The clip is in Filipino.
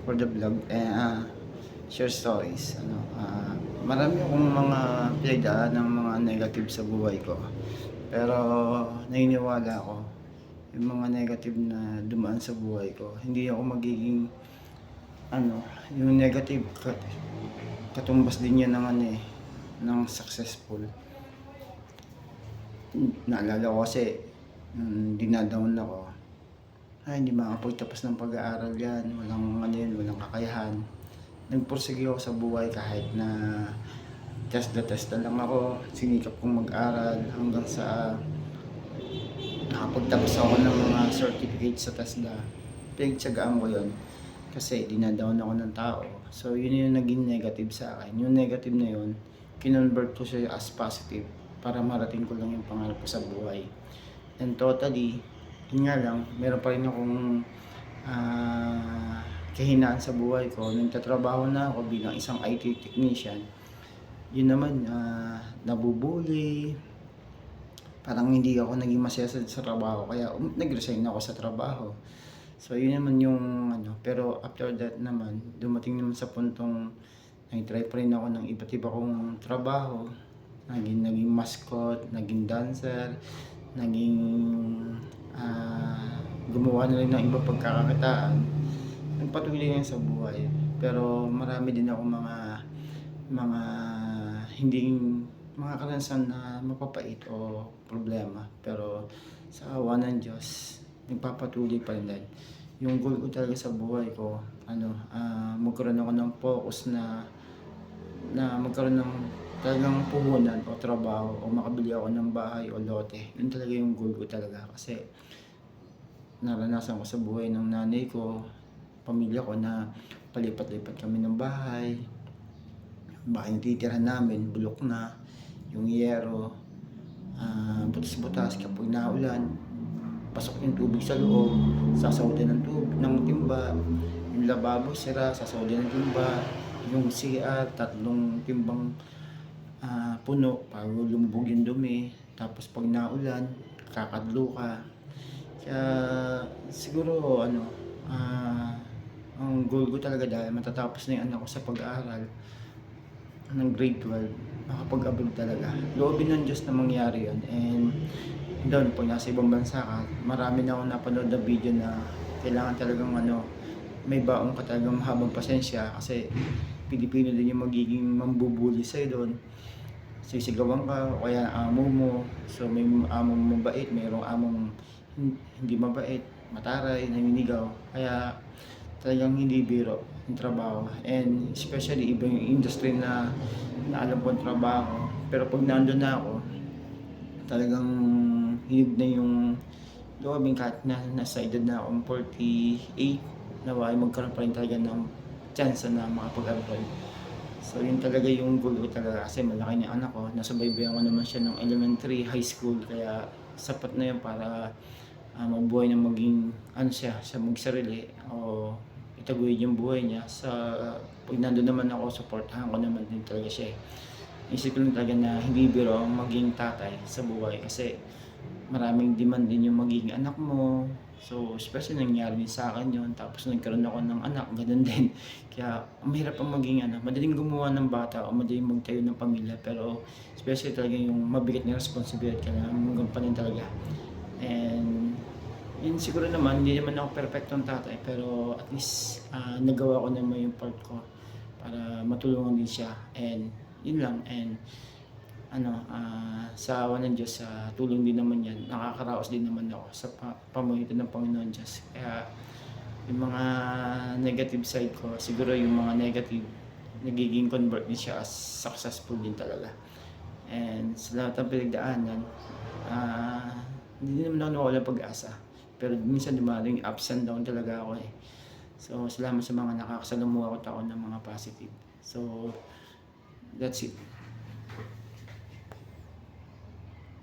for the vlog, share stories. Marami akong mga pinagdaan ng mga negative sa buhay ko. Pero naniniwala ako, yung mga negative na dumaan sa buhay ko, hindi ako magiging, yung negative, katumbas din yan ng ng successful. Naalala ko kasi, dinadown ako. Hindi makapagtapos ng pag-aaral yan, walang kakayahan. Nagpursige ako sa buhay kahit na test na lang ako, sinikap kong mag-aral hanggang sa nakapagtapos ako ng mga certificate sa TESDA. Pinagtsagaan ko yun kasi dinadown ako ng tao. So yun yung naging negative sa akin. Yung negative na yun, kinonvert ko siya as positive para marating ko lang yung pangarap ko sa buhay. And totally, yun nga lang, meron pa rin akong kahinaan sa buhay ko. Nagtatrabaho na ako bilang isang IT technician. Yun naman, nabubuli. Parang hindi ako naging masaya sa trabaho, kaya nag-resign ako sa trabaho. So yun naman yung pero after that naman, dumating naman sa puntong nag-try pa rin ako ng iba't iba kong trabaho. Naging mascot, naging dancer, naging gumawa na rin ng iba pagkakakitaan. Nagpatuloy lang sa buhay. Pero marami din ako mga hindi mga karanasan na mapapait o problema. Pero sa awa ng Diyos, nagpapatuloy pa rin din. Yung goal ko talaga sa buhay ko, magkaroon ako ng focus na magkaroon ng talagang puhunan o trabaho o makabili ako ng bahay o lote. Yun talaga yung goal ko talaga kasi naranasan ko sa buhay ng nanay ko, pamilya ko na palipat-lipat kami ng bahay. Bahay yung titirahan namin, bulok na, yung yero, butas-butas kapag naulan, pasok yung tubig sa loob, sasawdan ng timba, yung lababo sira, sasawdan ng timba, yung CR, 3 timbang puno para lumubog yung dumi, tapos pag naulan, kakadlo ka. Kaya siguro ang goal ko talaga dahil matatapos na yung anak ko sa pag-aaral ng grade 12, makapag-abroad talaga. Loobin ng Diyos na mangyari yun. And doon, pag nasa ibang bansa ka, marami na akong napanood na video na kailangan talagang may baong ka talagang mahabang pasensya kasi Pilipino din yung magiging mambubuli sa'yo doon. Sisigawan ka o kaya amo mo. So may among mabait, mayroong among hindi mabait, mataray, naninigaw. Kaya talagang hindi biro yung trabaho. And especially iba yung industry na alam ko yung trabaho. Pero pag nandun na ako, talagang hilig na yung loobin kahit na nasa edad na akong 48, naway magkaroon pa rin talaga ng chance na makapag-abroad. So yun talaga yung goal ko talaga kasi malaki na anak ko, nasubaybayan ko naman siya ng elementary, high school, kaya sapat na yun para mabuhay na maging siya magsarili o itaguyod yung buhay niya. Pag nandun naman ako, supportahan ko naman din talaga siya. Isip ko lang talaga na hindi biro ang maging tatay sa buhay kasi maraming demand din yung magiging anak mo. So, especially nangyari din sa akin yun. Tapos nagkaroon ako ng anak, ganun din. Kaya, mahirap ang maging madaling gumawa ng bata o madaling magtayo ng pamilya. Pero, especially talaga yung mabigat na responsibility ka na magampanin talaga. And, yun siguro naman, hindi naman ako perfectong tatay. Pero, at least, nagawa ko naman yung part ko para matulungan din siya. And, yun lang. And, sa awa ng Diyos, sa tulong din naman yan, nakakaraos din naman ako sa pamamagitan ng Panginoon Diyos. Kaya yung mga negative side ko, siguro yung mga negative, nagiging convert din siya as successful din talaga. And sa lahat ng pinagdaanan, hindi naman ako nawala pag-asa. Pero minsan dumating ups and down talaga ako eh. So salamat sa mga nakakasalamuha ko ng mga positive. So that's it.